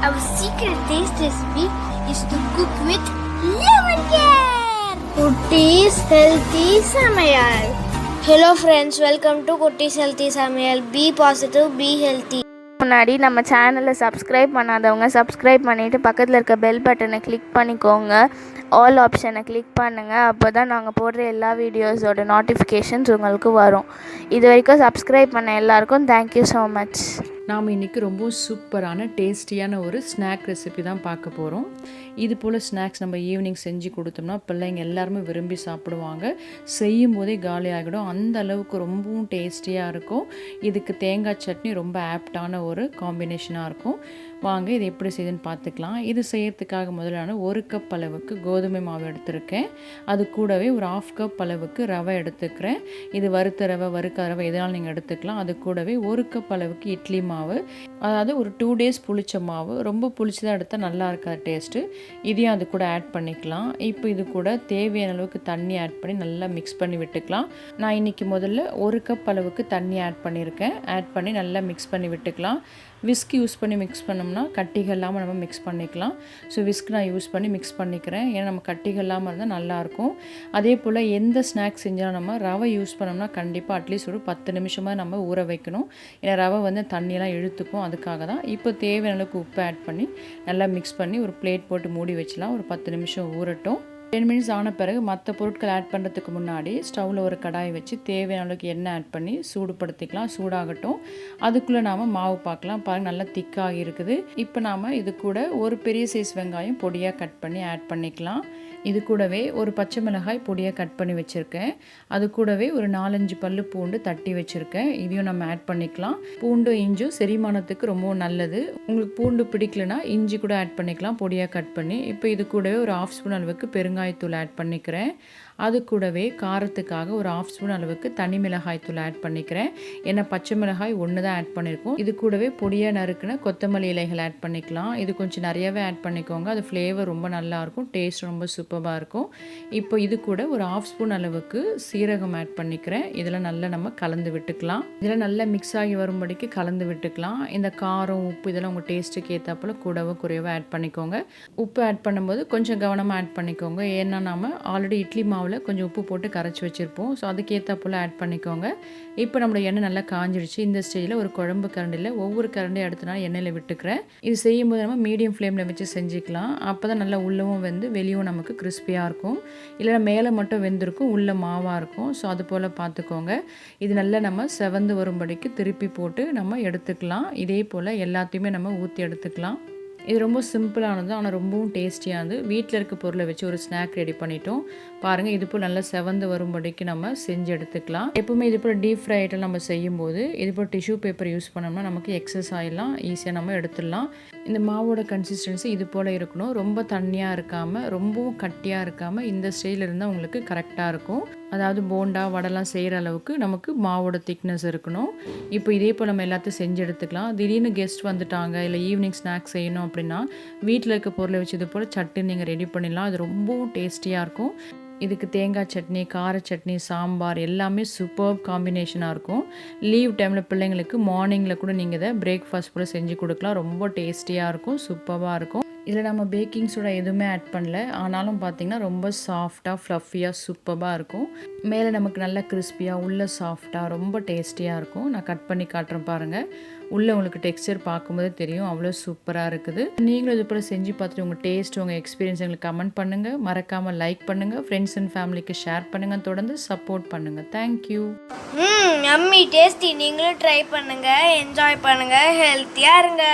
Our secret taste recipe is to cook with lemon care. Kutties Healthy Samayal. Hello friends, welcome to Kutties Healthy Samayal. Be positive, be healthy. முன்னாடி நம்ம சேனலை subscribe பண்ணாதவங்க subscribe பண்ணிவிட்டு பக்கத்தில் இருக்க bell பட்டனை click பண்ணிக்கோங்க. All ஆப்ஷனை கிளிக் பண்ணுங்கள். அப்போ தான் நாங்கள் போடுற எல்லா வீடியோஸோட நோட்டிஃபிகேஷன்ஸ் உங்களுக்கு வரும். இது வரைக்கும் சப்ஸ்கிரைப் பண்ண எல்லாருக்கும் தேங்க்யூ ஸோ மச். நாம் இன்றைக்கி ரொம்ப சூப்பரான டேஸ்டியான ஒரு ஸ்நாக் ரெசிபி தான் பார்க்க போகிறோம். இது போல் ஸ்நாக்ஸ் நம்ம ஈவினிங் செஞ்சு கொடுத்தோம்னா பிள்ளைங்க எல்லாருமே விரும்பி சாப்பிடுவாங்க. செய்யும் போதே காலி ஆகிடும். அந்த அளவுக்கு ரொம்பவும் டேஸ்டியாக இருக்கும். இதுக்கு தேங்காய் சட்னி ரொம்ப ஆப்டான ஒரு காம்பினேஷனாக இருக்கும். வாங்க இது எப்படி செய்யுதுன்னு பார்த்துக்கலாம். இது செய்யறதுக்காக முதல்ல 1 கப் அளவுக்கு கோதுமை மாவு எடுத்திருக்கேன். அது கூடவே ஒரு 1/2 கப் அளவுக்கு ரவை எடுத்துக்கிறேன். இது வறுத்த ரவை வறுக்காத ரவை எதனாலும் நீங்கள் எடுத்துக்கலாம். அது கூடவே 1 கப் அளவுக்கு இட்லி மாவு, அதாவது ஒரு 2 days புளிச்ச மாவு. ரொம்ப புளிச்சதாக எடுத்தால் நல்லா இருக்காது டேஸ்ட்டு. இதையும் அது கூட ஆட் பண்ணிக்கலாம். இப்போ இது கூட தேவையான அளவுக்கு தண்ணி ஆட் பண்ணி நல்லா மிக்ஸ் பண்ணி விட்டுக்கலாம். நான் இன்றைக்கி முதல்ல 1 கப் அளவுக்கு தண்ணி ஆட் பண்ணியிருக்கேன். ஆட் பண்ணி நல்லா மிக்ஸ் பண்ணி விட்டுக்கலாம். விஸ்க் யூஸ் பண்ணி மிக்ஸ் பண்ணோம்னா கட்டிகள் இல்லாமல் நம்ம மிக்ஸ் பண்ணிக்கலாம். ஸோ விஸ்க் நான் யூஸ் பண்ணி மிக்ஸ் பண்ணிக்கிறேன். ஏன்னா நம்ம கட்டிகள் இல்லாமல் இருந்தால் நல்லாயிருக்கும். அதே போல் எந்த ஸ்நாக்ஸ் செஞ்சாலும் நம்ம ரவை யூஸ் பண்ணோம்னா கண்டிப்பாக அட்லீஸ்ட் ஒரு 10 நிமிஷமாக நம்ம ஊற வைக்கணும். ஏன்னா ரவை வந்து தண்ணியெல்லாம் இழுத்துக்கும். அதுக்காக தான். இப்போ தேவையான அளவுக்கு உப்பு ஆட் பண்ணி நல்லா மிக்ஸ் பண்ணி ஒரு பிளேட் போட்டு மூடி வச்சலாம். ஒரு 10 நிமிஷம் ஊறட்டும். 10 மினிட்ஸ் ஆன பிறகு மற்ற பொருட்கள் ஆட் பண்ணுறதுக்கு முன்னாடி ஸ்டவ்வில் ஒரு கடாய் வச்சு தேவையான அளவுக்கு எண்ணெய் ஆட் பண்ணி சூடுபடுத்திக்கலாம். சூடாகட்டும். அதுக்குள்ளே நாம் மாவு பார்க்கலாம். பாருங்கள் நல்லா திக்காகி இருக்குது. இப்போ நாம் இது கூட ஒரு பெரிய சைஸ் வெங்காயம் பொடியாக கட் பண்ணி ஆட் பண்ணிக்கலாம். இது கூடவே ஒரு பச்சை மிளகாய் பொடியாக கட் பண்ணி வச்சுருக்கேன். அது கூடவே ஒரு 4-5 பல்லு பூண்டு தட்டி வச்சுருக்கேன். இதையும் நம்ம ஆட் பண்ணிக்கலாம். பூண்டு இஞ்சும் செரிமானத்துக்கு ரொம்பவும் நல்லது. உங்களுக்கு பூண்டு பிடிக்கலனா இஞ்சி கூட ஆட் பண்ணிக்கலாம் பொடியாக கட் பண்ணி. இப்போ இது கூடவே ஒரு 1/2 ஸ்பூன் அளவுக்கு பெருங்காயத்தூள் ஆட் பண்ணிக்கிறேன். அது கூடவே காரத்துக்காக ஒரு 1/2 ஸ்பூன் அளவுக்கு தனி மிளகாய் தூள் ஆட் பண்ணிக்கிறேன். ஏன்னா பச்சை மிளகாய் ஒன்று தான் ஆட் பண்ணியிருக்கோம். இது கூடவே பொடியாக நறுக்குன கொத்தமல்லி இலைகள் ஆட் பண்ணிக்கலாம். இது கொஞ்சம் நிறையவே ஆட் பண்ணிக்கோங்க. அது ஃப்ளேவர் ரொம்ப நல்லாயிருக்கும். டேஸ்ட் ரொம்ப சூப்பராக இருக்கும். இப்போ இது கூட ஒரு 1/2 ஸ்பூன் அளவுக்கு சீரகம் ஆட் பண்ணிக்கிறேன். இதெல்லாம் நல்லா நம்ம கலந்து விட்டுக்கலாம். இதெல்லாம் நல்லா மிக்ஸ் ஆகி வரும்படிக்கு கலந்து விட்டுக்கலாம். இந்த காரம் உப்பு இதெல்லாம் உங்கள் டேஸ்ட்டுக்கு ஏற்றாப்புல கூடவோ குறையவோ ஆட் பண்ணிக்கோங்க. உப்பு ஆட் பண்ணும்போது கொஞ்சம் கவனமாக ஆட் பண்ணிக்கோங்க. ஏன்னா நம்ம ஆல்ரெடி இட்லி மாவு கொஞ்சம் உப்பு போட்டு கரைச்சி வச்சுருப்போம். ஸோ அதுக்கேற்ற போல் ஆட் பண்ணிக்கோங்க. இப்போ நம்மளோட எண்ணெய் நல்லா காஞ்சிடுச்சு. இந்த ஸ்டேஜில் ஒரு குழம்பு கரண்டியில் ஒவ்வொரு கரண்டியும் அடுத்த நாள் எண்ணெயில் விட்டுக்கிறேன். இது செய்யும்போது நம்ம மீடியம் ஃப்ளேமில் வச்சு செஞ்சுக்கலாம். அப்போ தான் நல்லா உள்ளவும் வெந்து வெளியும் நமக்கு கிறிஸ்பியாக இருக்கும். இல்லைனா மேலே மட்டும் வெந்திருக்கும், உள்ளே மாவாக இருக்கும். ஸோ அது போல் பார்த்துக்கோங்க. இது நல்லா நம்ம செவந்து வரும்படிக்கு திருப்பி போட்டு நம்ம எடுத்துக்கலாம். இதே போல் எல்லாத்தையுமே நம்ம ஊற்றி எடுத்துக்கலாம். இது ரொம்ப சிம்பிளானது, ஆனால் ரொம்பவும் டேஸ்டியானது. வீட்டில் இருக்க பொருளை வச்சு ஒரு ஸ்நாக் ரெடி பண்ணிட்டோம். பாருங்கள், இது போல் நல்லா செவந்து வரும்படிக்கு நம்ம செஞ்சு எடுத்துக்கலாம். எப்பவுமே இது போல் டீப் ஃப்ரை ஐட்டம் நம்ம செய்யும்போது இது போல் டிஷ்யூ பேப்பர் யூஸ் பண்ணோம்னா நமக்கு எக்ஸஸ் ஆயிடலாம் ஈஸியாக நம்ம எடுத்துடலாம். இந்த மாவோட கன்சிஸ்டன்சி இது போல் இருக்கணும். ரொம்ப தண்ணியாக இருக்காமல் ரொம்பவும் கட்டியாக இருக்காமல் இந்த ஸ்டைலில் இருந்தால் உங்களுக்கு கரெக்டாக இருக்கும். அதாவது போண்டா வடைலாம் செய்கிற அளவுக்கு நமக்கு மாவோட திக்னஸ் இருக்கணும். இப்போ இதே போல் நம்ம எல்லாத்தையும் செஞ்சு எடுத்துக்கலாம். திடீர்னு கெஸ்ட் வந்துட்டாங்க, இல்லை ஈவினிங் ஸ்நாக்ஸ் செய்யணும் அப்படின்னா வீட்டில் இருக்க பொருளை வச்சு இது போல் சட்னி நீங்கள் ரெடி பண்ணிடலாம். அது ரொம்பவும் டேஸ்டியாக இருக்கும். இதுக்கு தேங்காய் சட்னி, கார சட்னி, சாம்பார் எல்லாமே சூப்பர் காம்பினேஷனாக இருக்கும். லீவ் டைமில் பிள்ளைங்களுக்கு மார்னிங்கில் கூட நீங்கள் இதை பிரேக்ஃபாஸ்ட் கூட செஞ்சு கொடுக்கலாம். ரொம்ப டேஸ்டியாக இருக்கும், சூப்பராக இருக்கும். இதில் நம்ம பேக்கிங் சோடா எதுவுமே ஆட் பண்ணல. ஆனாலும் பார்த்திங்கன்னா ரொம்ப சாஃப்டாக ஃப்ளஃபியாக சூப்பராக இருக்கும். மேலே நமக்கு நல்லா கிறிஸ்பியாக உள்ளே சாஃப்டாக ரொம்ப டேஸ்டியாக இருக்கும். நான் கட் பண்ணி காட்டுறேன் பாருங்கள். உள்ளே உங்களுக்கு டெக்ஸ்சர் பார்க்கும்போது தெரியும் அவ்வளோ சூப்பராக இருக்குது. நீங்களும் இது போல் செஞ்சு பார்த்துட்டு உங்கள் டேஸ்ட் உங்கள் எக்ஸ்பீரியன்ஸ் எங்களுக்கு கமெண்ட் பண்ணுங்கள். மறக்காமல் லைக் பண்ணுங்கள். ஃப்ரெண்ட்ஸ் அண்ட் ஃபேமிலிக்கு ஷேர் பண்ணுங்கள். தொடர்ந்து சப்போர்ட் பண்ணுங்கள். தேங்க்யூ. Yummy tasty. நீங்களும் ட்ரை பண்ணுங்கள், என்ஜாய் பண்ணுங்கள், ஹெல்த்தியாக இருங்க.